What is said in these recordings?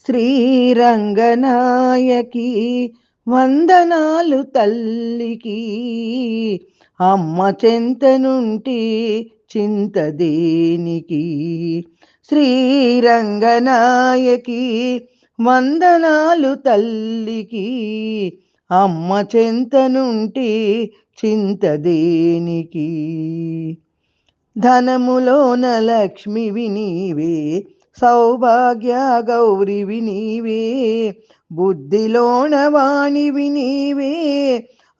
శ్రీరంగనాయకి వందనాలు తల్లికి, అమ్మ చెంతనుంటి చింత దేనికి. శ్రీరంగనాయకి వందనాలు తల్లికి, అమ్మ చెంతనుంటి చింత దేనికి. ధనములోన లక్ష్మివి నీవే, సౌభాగ్య గౌరివి నీవే, బుద్ధిలోన వాణివి నీవే,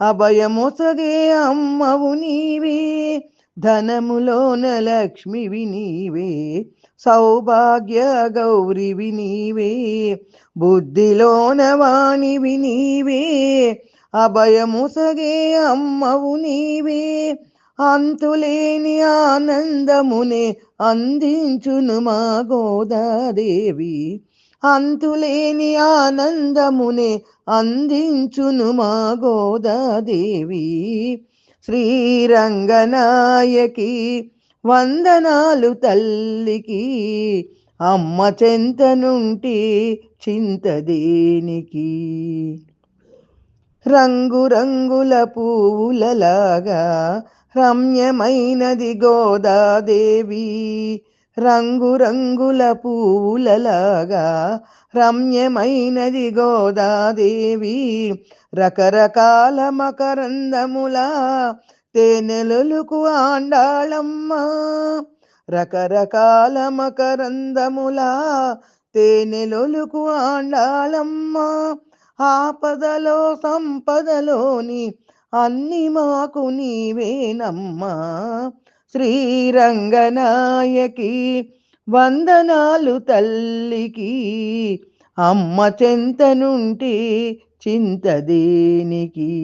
అభయమొసగే అమ్మవు నీవే. ధనములోన లక్ష్మివి నీవే, సౌభాగ్య గౌరివి నీవే, బుద్ధిలోన వాణివి నీవే, అభయముసగే అమ్మవు నీవే. అంతులేని ఆనందమునే అందించును మా గోదాదేవి, అంతులేని ఆనందమునే అందించును మా గోదాదేవి. శ్రీరంగనాయకి వందనాలు తల్లికి, అమ్మ చెంతనుంటి చింత దేనికి. రంగురంగుల పూలలాగా రమ్యమైనది గోదాదేవి, రంగురంగుల పూలలాగా రమ్యమైనది గోదాదేవి. రకరకాల మకరందముల తేనెలొలుకు ఆండాళమ్మ, రకరకాల మకరందముల తేనెలొలుకు ఆండాళమ్మ. ఆపదలో సంపదలోని అన్ని మాకు నీవేనమ్మా. శ్రీరంగనాయకి వందనాలు తల్లికి, అమ్మ చెంతనుంటి చింత దేనికి.